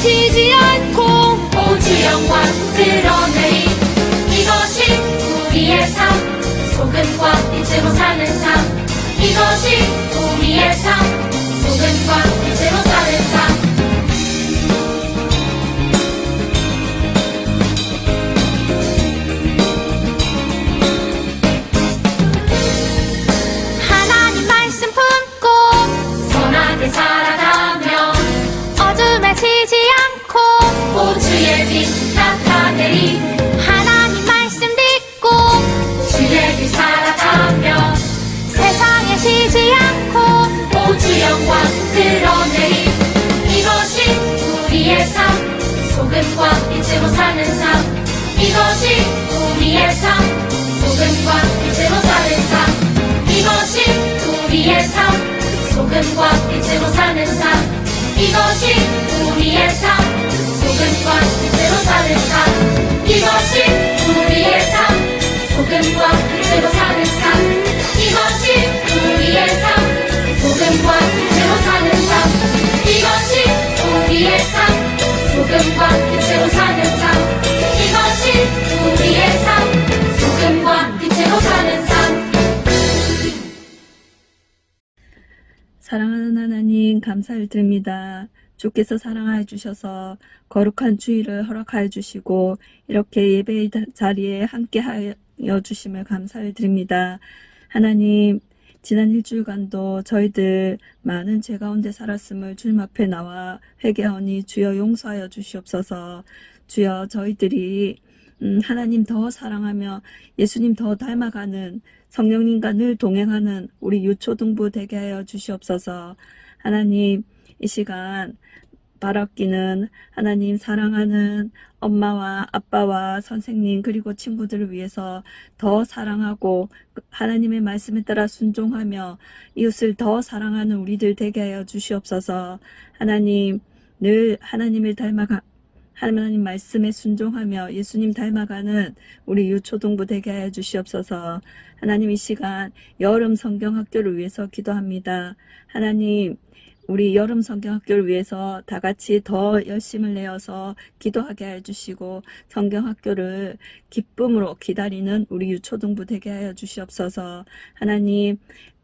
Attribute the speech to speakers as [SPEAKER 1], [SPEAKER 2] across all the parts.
[SPEAKER 1] 지지 않고
[SPEAKER 2] 오직 영광 드러내리. 이것이 우리의 삶, 소금과 빛으로 사는 삶. 이것이 우리의 삶, 소금과 빛으로 사는 삶.
[SPEAKER 1] 하나님 말씀 품고
[SPEAKER 2] 선하게 살아가며
[SPEAKER 1] 어둠에 지지 않고
[SPEAKER 2] 오주의 빛 나타내리.
[SPEAKER 1] 하나님 말씀 믿고
[SPEAKER 2] 주의 빛 살아가며
[SPEAKER 1] 세상에 지지 않고
[SPEAKER 2] 오주 영광 드러내리. 이것이 우리의 삶, 소금과 빛으로 사는 삶. 이것이 우리의 삶, 소금과 빛으로 사는 삶. 이것이 우리의 삶, 소금과 빛으로 사는 삶. 이것이 우리의 삶, 소금과 빛으로 사는 삶. 이것이 우리의 삶, 소금과 빛으로 사는 삶. 이것이 우리의 삶, 소금과 빛으로 사는 삶. 이것이 우리의 삶, 소금과 빛으로 사는 삶. 이것이 우리의 삶, 소금과 빛으로 사는 삶.
[SPEAKER 3] 사랑하는 하나님, 감사를 드립니다. 주께서 사랑하여 주셔서 거룩한 주일을 허락하여 주시고 이렇게 예배의 자리에 함께하여 주심을 감사를 드립니다. 하나님, 지난 일주일간도 저희들 많은 죄 가운데 살았음을 주님 앞에 나와 회개하오니 주여 용서하여 주시옵소서. 주여, 저희들이 하나님 더 사랑하며 예수님 더 닮아가는 성령님과 늘 동행하는 우리 유초등부 되게 하여 주시옵소서. 하나님, 이 시간 바라기는 하나님 사랑하는 엄마와 아빠와 선생님 그리고 친구들을 위해서 더 사랑하고 하나님의 말씀에 따라 순종하며 이웃을 더 사랑하는 우리들 되게 하여 주시옵소서. 하나님, 늘 하나님을 하나님 말씀에 순종하며 예수님 닮아가는 우리 유초등부 되게 하여 주시옵소서. 하나님, 이 시간 여름 성경학교를 위해서 기도합니다. 하나님, 우리 여름 성경학교를 위해서 다 같이 더 열심을 내어서 기도하게 해주시고 성경학교를 기쁨으로 기다리는 우리 유초등부 되게 하여 주시옵소서. 하나님,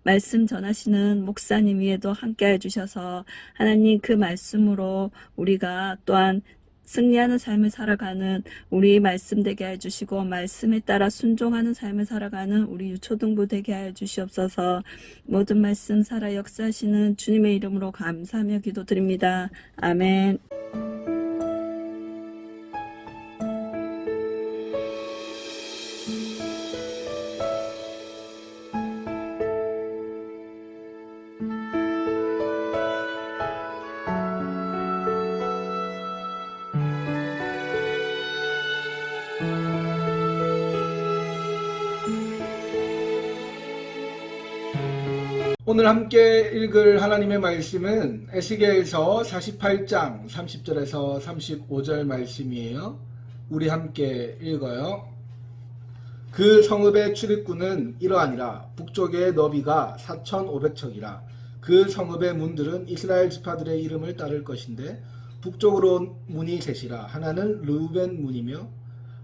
[SPEAKER 3] 말씀 전하시는 목사님 위에도 함께 해주셔서 하나님 그 말씀으로 우리가 또한 승리하는 삶을 살아가는 우리 말씀 되게 해주시고 말씀에 따라 순종하는 삶을 살아가는 우리 유초등부 되게 하여 주시옵소서. 모든 말씀 살아 역사하시는 주님의 이름으로 감사하며 기도드립니다. 아멘.
[SPEAKER 4] 오늘 함께 읽을 하나님의 말씀은 에스겔서 48장 30절에서 35절 말씀이에요. 우리 함께 읽어요. 그 성읍의 출입구는 이러하니라. 북쪽의 너비가 4,500척이라. 그 성읍의 문들은 이스라엘 지파들의 이름을 따를 것인데 북쪽으로 문이 셋이라. 하나는 르우벤 문이며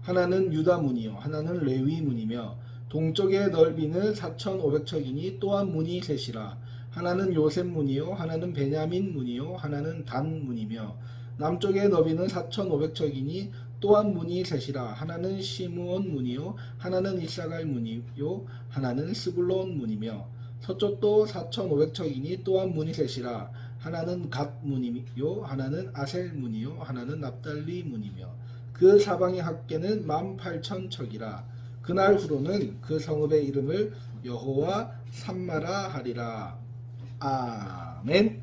[SPEAKER 4] 하나는 유다 문이요 하나는 레위 문이며 동쪽의 넓이는 4,500척이니 또한 문이 셋이라. 하나는 요셉 문이요 하나는 베냐민 문이요 하나는 단 문이며 남쪽의 너비는 4,500척이니 또한 문이 셋이라. 하나는 시므온 문이요 하나는 이사갈 문이요 하나는 스불론 문이며 서쪽도 4,500척이니 또한 문이 셋이라. 하나는 갓 문이요 하나는 아셀 문이요 하나는 납달리 문이며 그 사방의 합계는 18,000척이라. 그날 후로는 그 성읍의 이름을 여호와 삼마라 하리라. 아멘.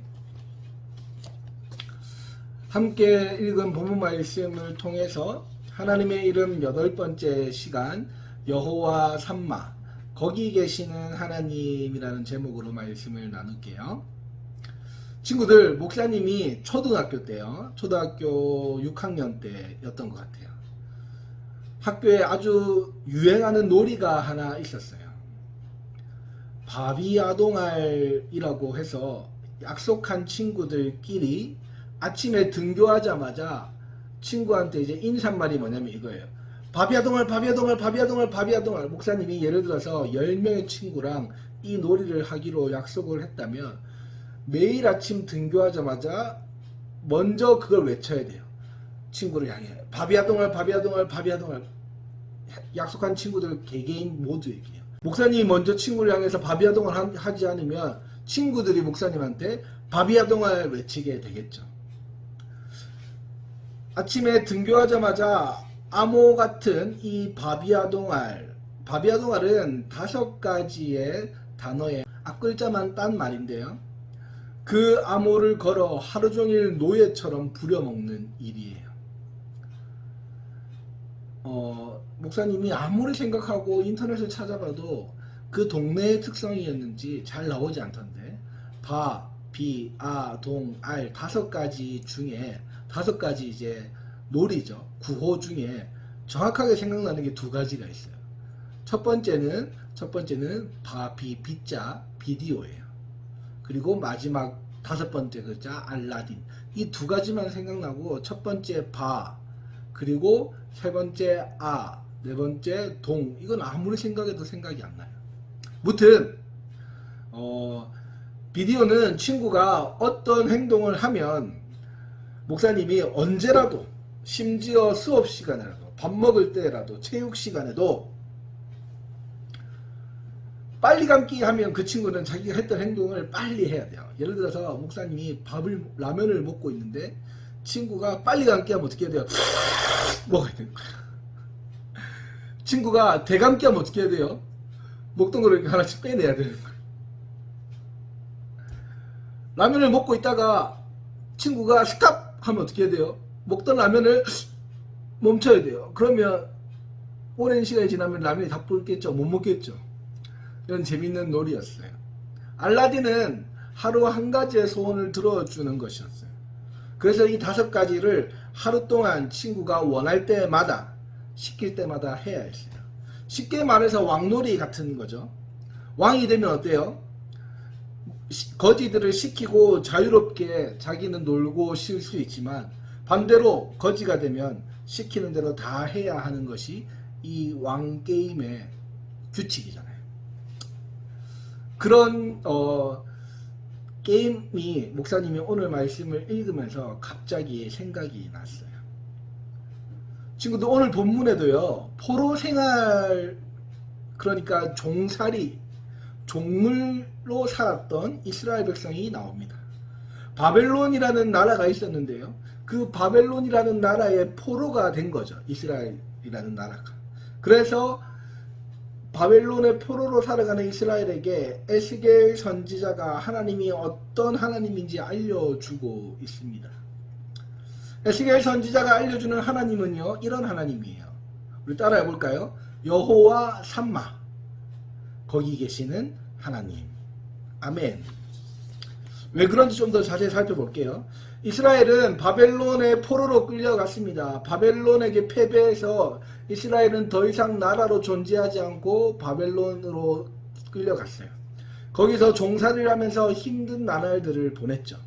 [SPEAKER 4] 함께 읽은 본문 말씀을 통해서 하나님의 이름 8번째 시간 여호와 삼마, 거기 계시는 하나님이라는 제목으로 말씀을 나눌게요. 친구들, 목사님이 초등학교 때요, 초등학교 6학년 때였던 것 같아요. 학교에 아주 유행하는 놀이가 하나 있었어요. 바비아동알이라고 해서 약속한 친구들끼리 아침에 등교하자마자 친구한테 이제 인사말이 뭐냐면 이거예요. 바비아동알 바비아동알 바비아동알 바비아동알. 목사님이 예를 들어서 10명의 친구랑 이 놀이를 하기로 약속을 했다면 매일 아침 등교하자마자 먼저 그걸 외쳐야 돼요. 친구를 향해 바비아동알 바비아동알 바비아동알. 약속한 친구들 개개인 모두에게요. 목사님이 먼저 친구를 향해서 바비아동알 하지 않으면 친구들이 목사님한테 바비아동알 외치게 되겠죠. 아침에 등교하자마자 암호 같은 이 바비아동알은 5가지의 단어의 앞글자만 딴 말인데요. 그 암호를 걸어 하루 종일 노예처럼 부려먹는 일이에요. 목사님이 아무리 생각하고 인터넷을 찾아봐도 그 동네의 특성이었는지 잘 나오지 않던데, 바, 비, 아, 동, 알 5가지 중에 5가지 이제 놀이죠. 구호 중에 정확하게 생각나는 게 2가지가 있어요. 첫 번째는 바, 비, 비자, 비디오예요. 그리고 마지막 5번째 글자 알라딘. 이 2가지만 생각나고 첫 번째 바, 그리고 3번째 아, 4번째 동. 이건 아무리 생각해도 생각이 안 나요. 무튼 비디오는 친구가 어떤 행동을 하면 목사님이 언제라도, 심지어 수업 시간에라도, 밥 먹을 때라도, 체육 시간에도 빨리 감기 하면 그 친구는 자기가 했던 행동을 빨리 해야 돼요. 예를 들어서 목사님이 라면을 먹고 있는데 친구가 빨리 감기 하면 어떻게 해야 돼요? 먹어야 되는 거예요. 친구가 대감기 하면 어떻게 해야 돼요? 먹던 거를 이렇게 하나씩 빼내야 되는 거예요. 라면을 먹고 있다가 친구가 스탑 하면 어떻게 해야 돼요? 먹던 라면을 멈춰야 돼요. 그러면 오랜 시간이 지나면 라면이 다 불겠죠. 못 먹겠죠. 이런 재밌는 놀이였어요. 알라딘은 하루 한 가지의 소원을 들어주는 것이었어요. 그래서 이 5가지를 하루 동안 친구가 원할 때마다, 시킬 때마다 해야 했어요. 쉽게 말해서 왕놀이 같은 거죠. 왕이 되면 어때요? 거지들을 시키고 자유롭게 자기는 놀고 쉴 수 있지만, 반대로 거지가 되면 시키는 대로 다 해야 하는 것이 이 왕게임의 규칙이잖아요. 그런 게임이 목사님이 오늘 말씀을 읽으면서 갑자기 생각이 났어요. 친구들, 오늘 본문에도요, 포로 생활, 그러니까 종살이, 종물로 살았던 이스라엘 백성이 나옵니다. 바벨론이라는 나라가 있었는데요, 그 바벨론이라는 나라의 포로가 된 거죠. 이스라엘이라는 나라가. 그래서 바벨론의 포로로 살아가는 이스라엘에게 에스겔 선지자가 하나님이 어떤 하나님인지 알려주고 있습니다. 에스겔 선지자가 알려주는 하나님은요, 이런 하나님이에요. 우리 따라해 볼까요? 여호와 삼마, 거기 계시는 하나님. 아멘. 왜 그런지 좀 더 자세히 살펴볼게요. 이스라엘은 바벨론의 포로로 끌려갔습니다. 바벨론에게 패배해서 이스라엘은 더 이상 나라로 존재하지 않고 바벨론으로 끌려갔어요. 거기서 종살이를 하면서 힘든 나날들을 보냈죠.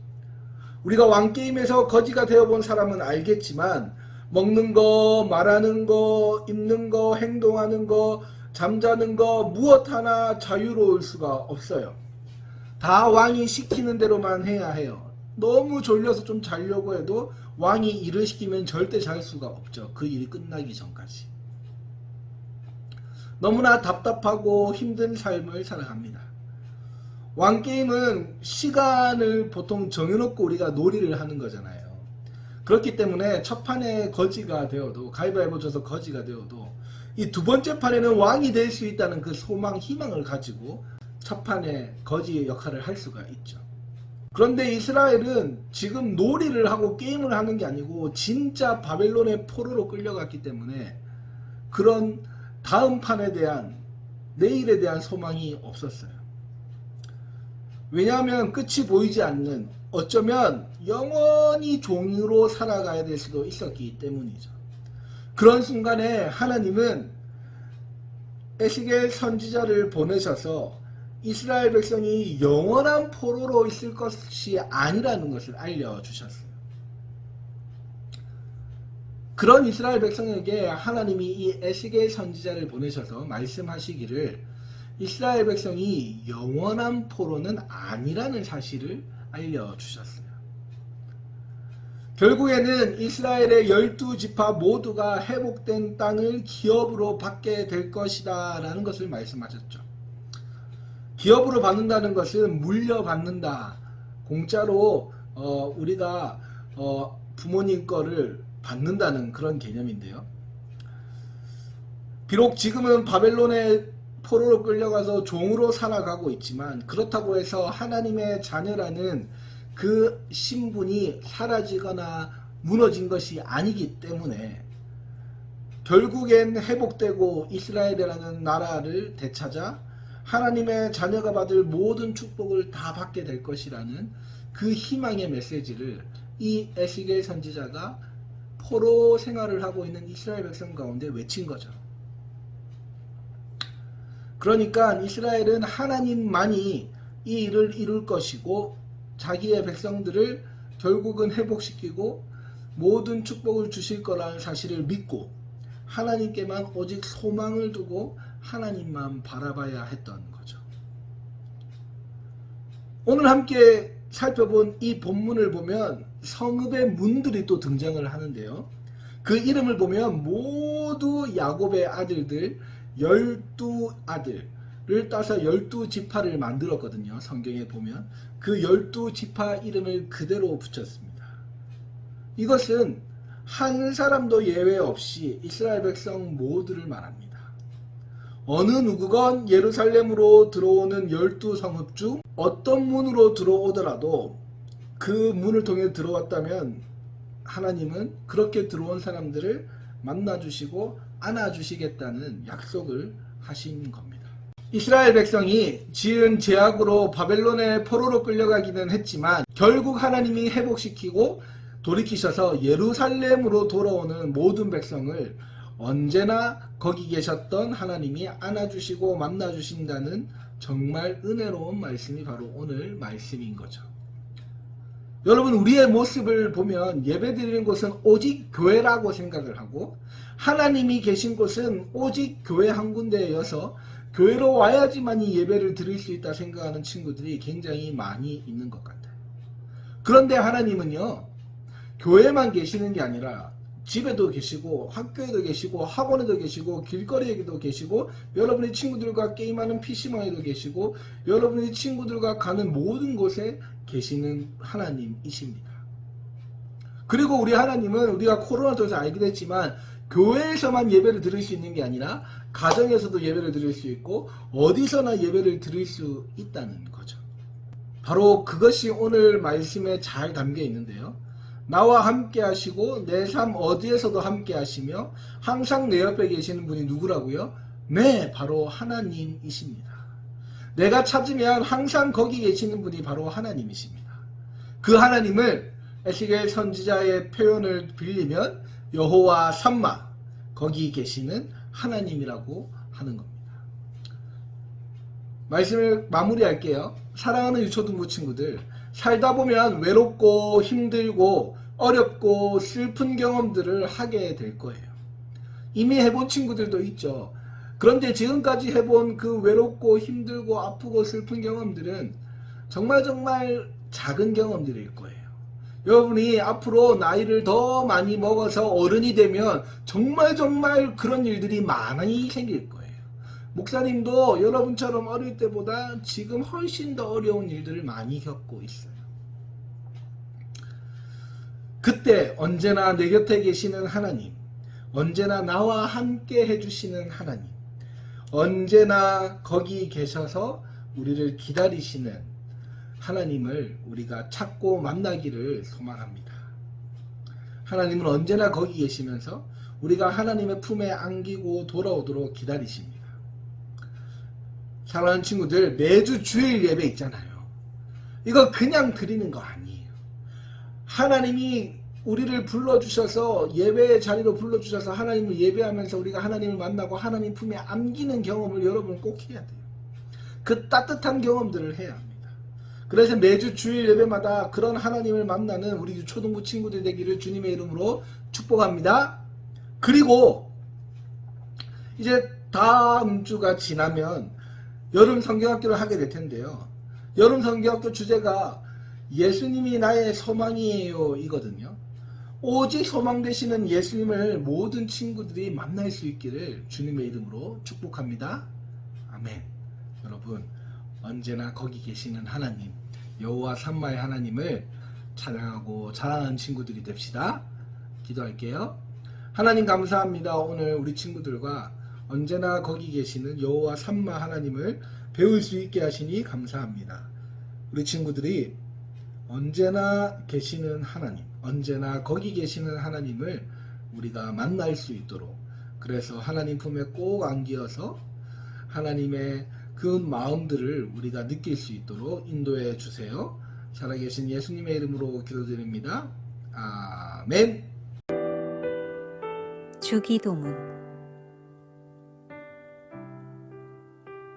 [SPEAKER 4] 우리가 왕게임에서 거지가 되어본 사람은 알겠지만, 먹는 거, 말하는 거, 입는 거, 행동하는 거, 잠자는 거, 무엇 하나 자유로울 수가 없어요. 다 왕이 시키는 대로만 해야 해요. 너무 졸려서 좀 자려고 해도 왕이 일을 시키면 절대 잘 수가 없죠. 그 일이 끝나기 전까지. 너무나 답답하고 힘든 삶을 살아갑니다. 왕게임은 시간을 보통 정해놓고 우리가 놀이를 하는 거잖아요. 그렇기 때문에 첫 판에 거지가 되어도, 가위바위보 져서 거지가 되어도 이 2번째 판에는 왕이 될 수 있다는 그 소망, 희망을 가지고 첫 판에 거지의 역할을 할 수가 있죠. 그런데 이스라엘은 지금 놀이를 하고 게임을 하는 게 아니고 진짜 바벨론의 포로로 끌려갔기 때문에 그런 다음 판에 대한, 내일에 대한 소망이 없었어요. 왜냐하면 끝이 보이지 않는, 어쩌면 영원히 종으로 살아가야 될 수도 있었기 때문이죠. 그런 순간에 하나님은 에스겔 선지자를 보내셔서 이스라엘 백성이 영원한 포로로 있을 것이 아니라는 것을 알려주셨어요. 그런 이스라엘 백성에게 하나님이 이 에스겔 선지자를 보내셔서 말씀하시기를 이스라엘 백성이 영원한 포로는 아니라는 사실을 알려주셨어요. 결국에는 이스라엘의 12지파 모두가 회복된 땅을 기업으로 받게 될 것이다 라는 것을 말씀하셨죠. 기업으로 받는다는 것은 물려받는다. 공짜로 우리가 부모님 거를 받는다는 그런 개념인데요. 비록 지금은 바벨론의 포로로 끌려가서 종으로 살아가고 있지만 그렇다고 해서 하나님의 자녀라는 그 신분이 사라지거나 무너진 것이 아니기 때문에 결국엔 회복되고 이스라엘이라는 나라를 되찾아 하나님의 자녀가 받을 모든 축복을 다 받게 될 것이라는 그 희망의 메시지를 이 에스겔 선지자가 포로 생활을 하고 있는 이스라엘 백성 가운데 외친 거죠. 그러니까 이스라엘은 하나님만이 이 일을 이룰 것이고 자기의 백성들을 결국은 회복시키고 모든 축복을 주실 거라는 사실을 믿고 하나님께만 오직 소망을 두고 하나님만 바라봐야 했던 거죠. 오늘 함께 살펴본 이 본문을 보면 성읍의 문들이 또 등장을 하는데요. 그 이름을 보면 모두 야곱의 아들들 12아들을 따서 12지파를 만들었거든요. 성경에 보면 그 12지파 이름을 그대로 붙였습니다. 이것은 한 사람도 예외 없이 이스라엘 백성 모두를 말합니다. 어느 누구건 예루살렘으로 들어오는 12성읍 중 어떤 문으로 들어오더라도 그 문을 통해 들어왔다면 하나님은 그렇게 들어온 사람들을 만나주시고 안아주시겠다는 약속을 하신 겁니다. 이스라엘 백성이 지은 죄악으로 바벨론의 포로로 끌려가기는 했지만 결국 하나님이 회복시키고 돌이키셔서 예루살렘으로 돌아오는 모든 백성을 언제나 거기 계셨던 하나님이 안아주시고 만나주신다는 정말 은혜로운 말씀이 바로 오늘 말씀인 거죠. 여러분, 우리의 모습을 보면 예배드리는 곳은 오직 교회라고 생각을 하고 하나님이 계신 곳은 오직 교회 한 군데여서 교회로 와야지만이 예배를 드릴 수 있다 생각하는 친구들이 굉장히 많이 있는 것 같아요. 그런데 하나님은요, 교회만 계시는 게 아니라 집에도 계시고 학교에도 계시고 학원에도 계시고 길거리에도 계시고 여러분의 친구들과 게임하는 PC방에도 계시고 여러분의 친구들과 가는 모든 곳에 계시는 하나님이십니다. 그리고 우리 하나님은 우리가 코로나 통해서 알게 됐지만 교회에서만 예배를 드릴 수 있는 게 아니라 가정에서도 예배를 드릴 수 있고 어디서나 예배를 드릴 수 있다는 거죠. 바로 그것이 오늘 말씀에 잘 담겨 있는데요. 나와 함께 하시고 내 삶 어디에서도 함께 하시며 항상 내 옆에 계시는 분이 누구라고요? 네, 바로 하나님이십니다. 내가 찾으면 항상 거기 계시는 분이 바로 하나님이십니다. 그 하나님을 에스겔 선지자의 표현을 빌리면 여호와 삼마, 거기 계시는 하나님이라고 하는 겁니다. 말씀을 마무리할게요. 사랑하는 유초등부 친구들, 살다 보면 외롭고 힘들고 어렵고 슬픈 경험들을 하게 될 거예요. 이미 해본 친구들도 있죠. 그런데 지금까지 해본 그 외롭고 힘들고 아프고 슬픈 경험들은 정말 작은 경험들일 거예요. 여러분이 앞으로 나이를 더 많이 먹어서 어른이 되면 정말 그런 일들이 많이 생길 거예요. 목사님도 여러분처럼 어릴 때보다 지금 훨씬 더 어려운 일들을 많이 겪고 있어요. 그때 언제나 내 곁에 계시는 하나님, 언제나 나와 함께 해주시는 하나님, 언제나 거기 계셔서 우리를 기다리시는 하나님을 우리가 찾고 만나기를 소망합니다. 하나님은 언제나 거기 계시면서 우리가 하나님의 품에 안기고 돌아오도록 기다리십니다. 사랑하는 친구들, 매주 주일 예배 있잖아요. 이거 그냥 드리는 거 아니에요. 하나님이 우리를 불러주셔서 예배의 자리로 불러주셔서 하나님을 예배하면서 우리가 하나님을 만나고 하나님 품에 안기는 경험을 여러분 꼭 해야 돼요. 그 따뜻한 경험들을 해야 합니다. 그래서 매주 주일 예배마다 그런 하나님을 만나는 우리 초등부 친구들 되기를 주님의 이름으로 축복합니다. 그리고 이제 다음 주가 지나면 여름 성경학교를 하게 될 텐데요. 여름 성경학교 주제가 예수님이 나의 소망이에요 이거든요. 오직 소망 되시는 예수님을 모든 친구들이 만날 수 있기를 주님의 이름으로 축복합니다. 아멘. 여러분, 언제나 거기 계시는 하나님, 여호와 삼마의 하나님을 찬양하고 자랑하는 친구들이 됩시다. 기도할게요. 하나님 감사합니다. 오늘 우리 친구들과 언제나 거기 계시는 여호와 삼마 하나님을 배울 수 있게 하시니 감사합니다. 우리 친구들이 언제나 계시는 하나님, 언제나 거기 계시는 하나님을 우리가 만날 수 있도록, 그래서 하나님 품에 꼭 안기어서 하나님의 그 마음들을 우리가 느낄 수 있도록 인도해 주세요. 살아계신 예수님의 이름으로 기도드립니다. 아멘.
[SPEAKER 5] 주기도문.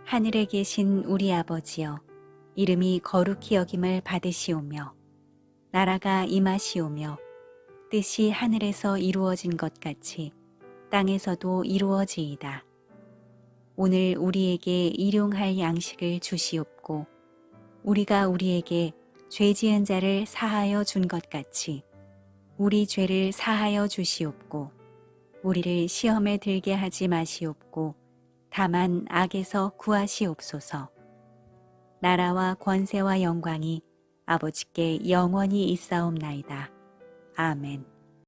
[SPEAKER 5] 하늘에 계신 우리 아버지여, 이름이 거룩히 여김을 받으시오며 나라가 임하시오며 뜻이 하늘에서 이루어진 것 같이 땅에서도 이루어지이다. 오늘 우리에게 일용할 양식을 주시옵고 우리가 우리에게 죄 지은 자를 사하여 준 것 같이 우리 죄를 사하여 주시옵고 우리를 시험에 들게 하지 마시옵고 다만 악에서 구하시옵소서. 나라와 권세와 영광이 아버지께 영원히 있사옵나이다. 아멘.